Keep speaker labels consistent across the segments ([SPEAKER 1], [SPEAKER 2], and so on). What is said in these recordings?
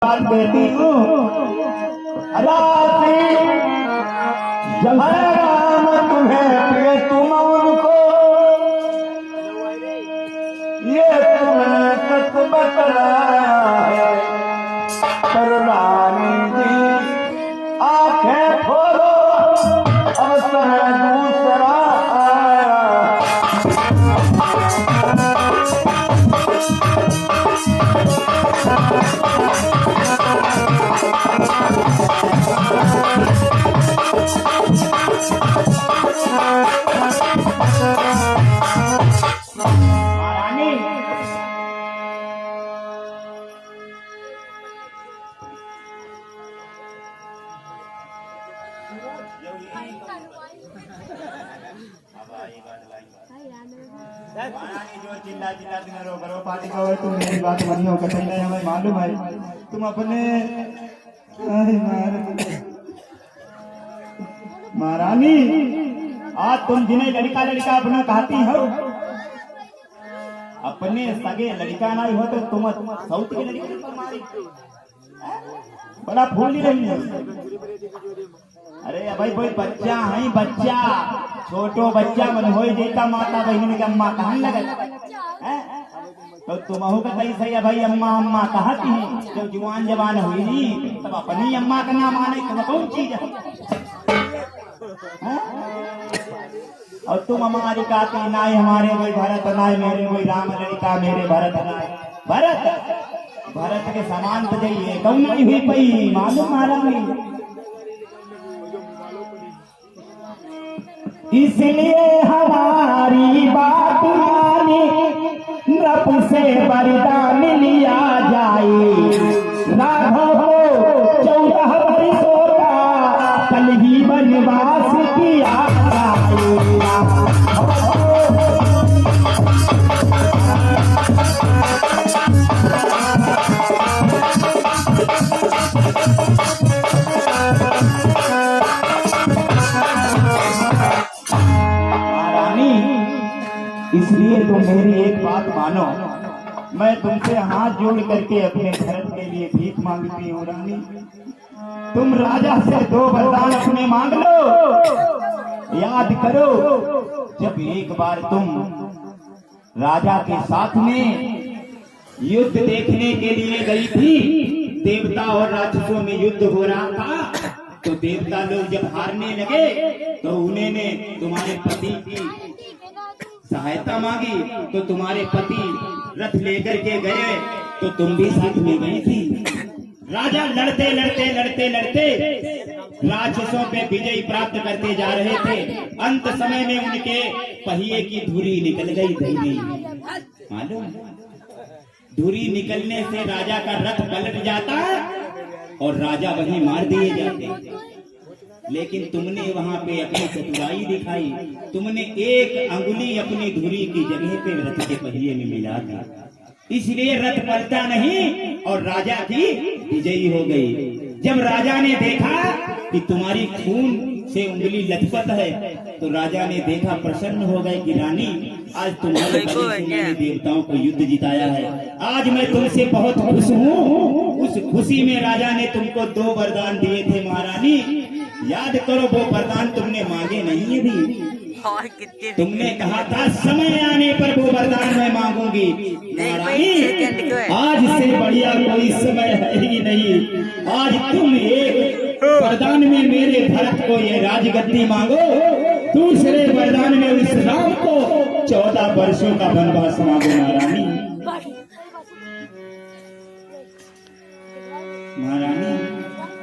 [SPEAKER 1] बात कहती हूँ जब राम तुम्हें प्रिय तुम उनको ये तुम्हें सच बतलाया है पर रानी जी आंखें खोलो अब समय दूसरा आया। चिल्ला चिल्ला करो पार्टी करो तुम मेरी बात मानियो कहीं नहीं हमें मालूम है तुम अपने महारानी आज तुम जिन्हें लड़का लड़का अपना कहती हो अपने सगे लड़का नहीं हो तो तुम साउथ की लड़की मारी बड़ा फूल नहीं रही है। अरे भाई कोई बच्चा है बच्चा छोटो बच्चा मन हो देता माता बहन के अम्मा कहन लगे तो तुम हो का कहीं सही है भाई अम्मा अम्मा कहती है जब जुआन जवान हुई नहीं तब अपनी अम्मा का नाम आने तो कौन चीज है और तुम हमारी कहती ना हमारे कोई भरत ना मेरे कोई राम लड़का मेरे भरत ना भरत भरत के समान तो जाइए कौन नहीं हुई पई मालूम मारा इसलिए हमारी बात मानी नप से वरदान लिया जाए राघव को 14 वर्षों का कल ही वनवास किया इसलिए तुम मेरी एक बात मानो मैं तुमसे हाथ जोड़ करके अपने भरत के लिए भीख मांगती हूँ रानी तुम राजा से 2 वरदान अपने मांग लो। याद करो जब एक बार तुम राजा के साथ में युद्ध देखने के लिए गई थी देवता और राक्षसों में युद्ध हो रहा था तो देवता लोग जब हारने लगे तो उन्होंने तुम्हारे पति की सहायता मांगी तो तुम्हारे पति रथ लेकर के गए तो तुम भी साथ में गई थी। राजा लड़ते लड़ते लड़ते लड़ते राक्षसों पे विजय प्राप्त करते जा रहे थे अंत समय में उनके पहिए की धुरी निकल गई धुरी मालूम धुरी निकलने से राजा का रथ पलट जाता और राजा वहीं मार दिए जाते लेकिन तुमने वहां पे अपनी चतुराई दिखाई तुमने एक अंगुली अपनी धुरी की जगह पे रथ के पहिए में मिला दी इसलिए रथ पलटा नहीं और राजा की विजयी हो गई। जब राजा ने देखा कि तुम्हारी खून से उंगली लथपथ है तो राजा ने देखा प्रसन्न हो गए कि रानी आज तुम्हारे ने देवताओं को युद्ध जिताया है आज मैं तुमसे बहुत खुश हूँ। उस खुशी में राजा ने तुमको 2 वरदान दिए थे महारानी याद करो वो वरदान तुमने मांगे नहीं अभी तुमने कहा था समय आने पर वो वरदान मैं मांगूंगी आज से बढ़िया कोई समय है ही नहीं आज तुम एक वरदान में मेरे भरत को ये राजगद्दी मांगो दूसरे वरदान में उस राम को 14 वर्षों का वनवास मांगो महारानी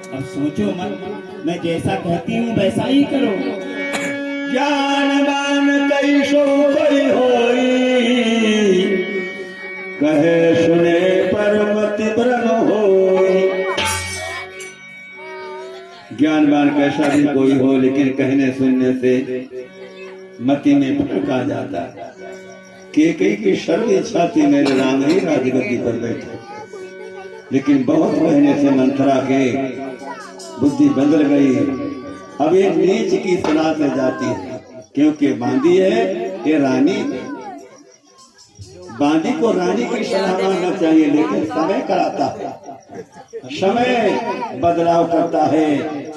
[SPEAKER 1] अब सोचो मत मैं जैसा कहती हूँ वैसा ही करो। ज्ञानवान कैसो कोई होई कहे सुने पर मति भ्रम होई ज्ञानवान कैसा भी कोई हो लेकिन कहने सुनने से मति में फर्क आ जाता है। कई की सर्व इच्छा थी मेरे राम ही राजगद्दी पर बैठे लेकिन बहुत कहने से मंथरा के बुद्धि बदल गई अब ये नीच की सलाह से जाती है क्योंकि बांदी है कि रानी बांदी को रानी की सलाह मानना चाहिए लेकिन समय कराता है
[SPEAKER 2] समय बदलाव करता है।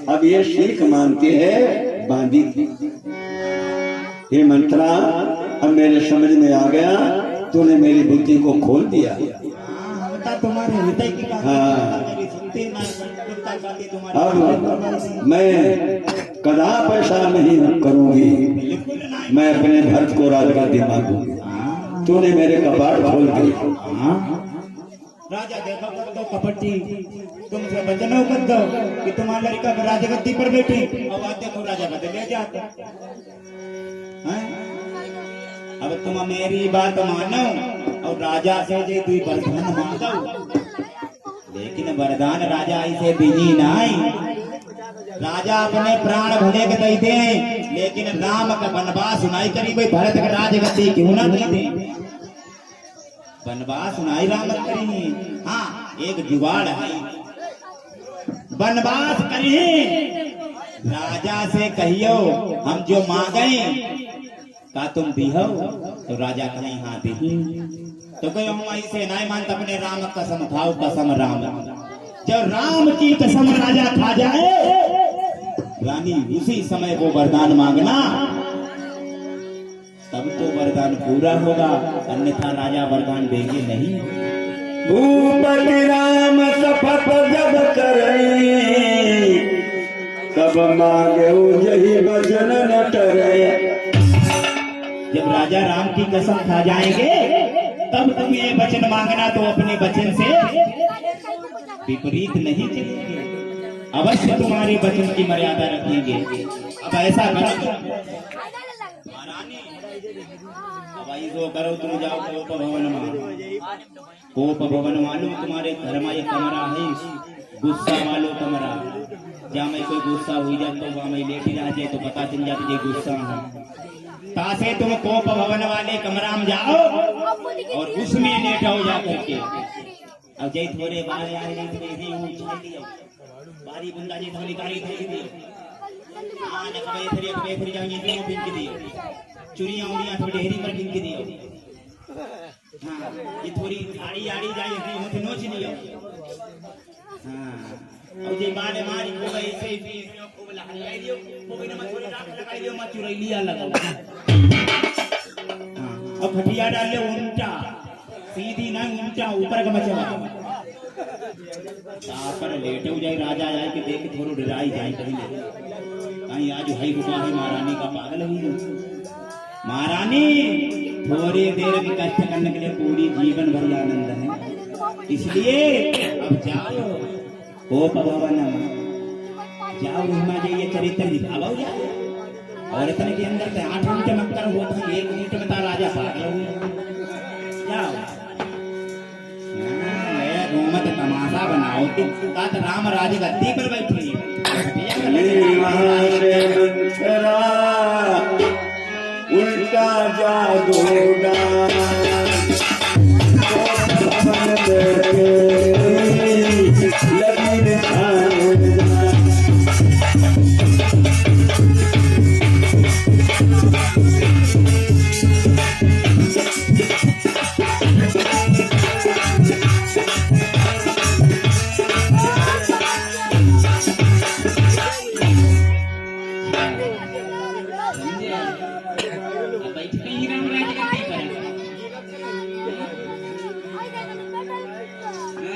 [SPEAKER 2] अब ये सीख मानती है बांदी। ये मंत्रा अब मेरे समझ में आ गया, तूने मेरी बुद्धि को खोल दिया।
[SPEAKER 1] तुम्हारे हृदय की बात
[SPEAKER 2] अब मैं कदाप ऐसा नहीं करूंगी। मैं अपने भक्त को राजगद्दी मांगूंगी। तूने मेरे कपाट खोल दिए।
[SPEAKER 1] राजा देखो कर दो कपटी, तुमसे वचन कर दो कि तुम्हारा लड़का राजगद्दी पर बैठे। अब आज देखो राजा बदले जाता है। अब तुम मेरी बात मानो और राजा से जे तू वरदान मांगो, लेकिन वरदान राजा ऐसे बिनी नहीं। राजा अपने प्राण भले के देते हैं, लेकिन राम का वनवास सुनाई करी भाई भरत का राजगद्दी क्यों ना देते। वनवास सुनाई राम करी। हाँ एक जुगाड़ है, वनवास करी राजा से कहियो हम जो मांगे का तुम दिहो, तो राजा कहीं हाँ दी। तो कहो हम ऐसे नहीं मानते, अपने राम कसम खाओ, कसम राम। जब राम की कसम राजा खा जाए रानी, उसी समय वो वरदान मांगना, तब तो वरदान पूरा होगा, अन्यथा राजा वरदान देंगे नहीं।
[SPEAKER 2] भूपति राम शपथ जब करे, तब मांगे जही वचन न टरे।
[SPEAKER 1] जब राजा राम की कसम खा जाएंगे तब तुम ये वचन मांगना, तो अपने वचन से विपरीत नहीं चलेंगे। अवश्य तुम्हारे वचन की मर्यादा रखेंगे। अब ऐसा करो महारानी, अब ऐसा करो तुम जाओ कोप भवन में। कोप भवन वालों तुम्हारे घर में एक कमरा है, गुस्सा वालों कमरा। जहाँ में कोई गुस्सा हुई जाए तो वहाँ में लेटी रह जाए तो पता चल जाती है गुस्सा है। तासे तुम कोप भवन वाले कमरा में जाओ और उसमें लेटा हो जा करके। अब जय थोड़े बारे आ रहे थे बारी बुंदा जी थोड़ी कारी थी दी हां न कबे थरी जाओ ये तीनों पिंक दी चुरियां उड़ियां थोड़ी ढेरी पर पिंक दी। हां ये थोड़ी आड़ी आड़ी जाए ये मत नोच लियो। हां और जे बारे मारी को ऐसे ही को लगाई दियो, को बिना मत लगाई दियो, मत चुराई लिया लगाओ। हां अब खटिया डाल ले उल्टा, सीधी ना उल्टा ऊपर का मचवा पर लेटे हो जाए। राजा जाए कि देख थोड़ा डराई जाए कहीं कहीं आज भाई रुका है महारानी का पागल हुई। महारानी थोड़ी देर के कष्ट करने के लिए पूरी जीवन भर आनंद है, इसलिए अब जाओ कोप भवन जाओ, उसमें जाइए चरित्र दिखाओ जाए। और इतने के अंदर से 8 मिनट मक्कर होता है, 1 मिनट में तो राजा पागल हुआ। जाओ घूमत तमाशा बनाओ तुम, तात राम राजगद्दी पर बैठी
[SPEAKER 2] उल्टा जादू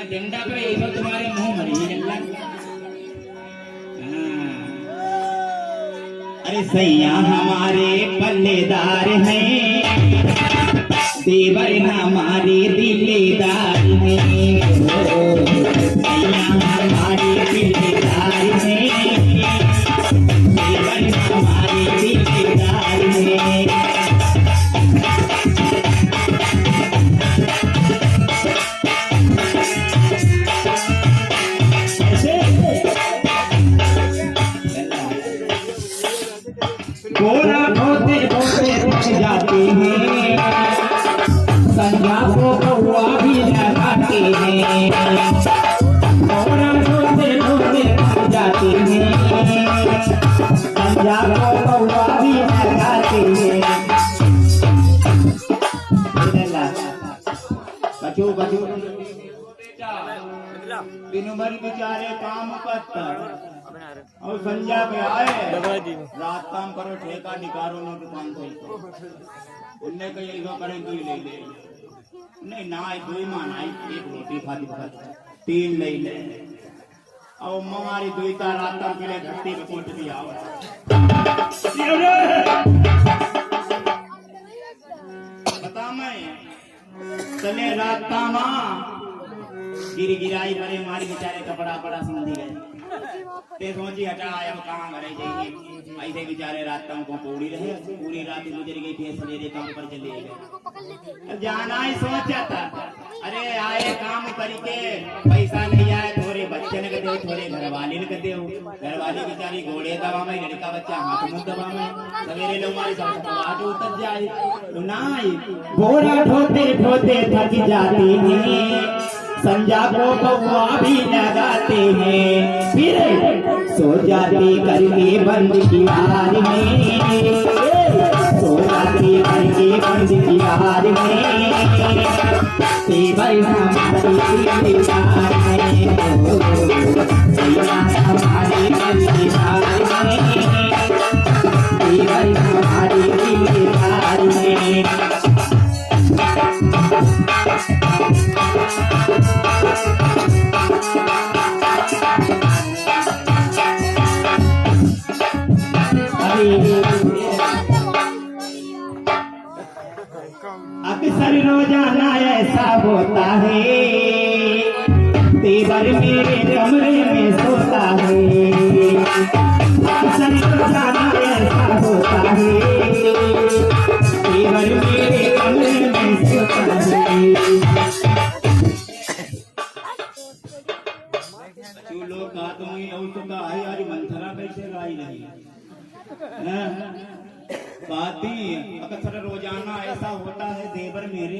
[SPEAKER 1] डंडा पर एक तुम्हारे मुंह मरी डंडा। अरे सैया हमारे पल्लेदार हैं, देवर हमारे दिलेदार हैं। सैया हमारे दिलेदार हैं, देवर हमारे दिलेदार हैं। गोरा होते होते थक जाते हैं, संध्या को कौआ भी लगाते हैं। गोरा होते होते थक जाते हैं, संध्या को कौआ भी लगाते हैं। बचो बचो दिन भर बेचारे काम करता और संजय पे आए रात काम करो ठेका निकालो ना दुकान से उनने कही ऐसा करें तू ले ले नहीं ना दो ही मान आई एक रोटी खाती खाती 3 ले ले और हमारी दुईता रात के लिए घट्टी पे कोट दिया बता मैं चले रात माँ गिराई परे हमारी बेचारे कपड़ा पड़ा समझी गए ते सोची हटा अब कहाँ घरे जाएंगे ऐसे बेचारे रात को पूरी रहे पूरी रात गुजर गई फिर सवेरे काम पर चले गए जाना ही सोचा था अरे आए काम करके पैसा नहीं आए थोड़े बच्चे ने दे थोड़े घरवाले ने दे घरवाली बेचारी घोड़े दबा में लड़का बच्चा हाथ मुंह दबा में सवेरे लोग हमारे साथ उतर जाए तो ना घोड़ा ठोते ठोते थक जाती है संजा को कौवा भी लगाते हैं फिर सो जाती करके बंद दीवार में सो जाती करके बंद दीवार में तेवर हमारी दीवार में हमारी दीवार में तेवर हमारी दीवार में अक्सर रोजाना ऐसा होता है तेवर मेरे कमरे में सोता है अक्सर रोजाना ऐसा होता है तेवर मेरे कमरे में सोता है जो लोग गाते हैं तो का है यार मंथरा कैसे गाई नहीं बाती अक्सर रोजाना ऐसा होता है देवर मेरे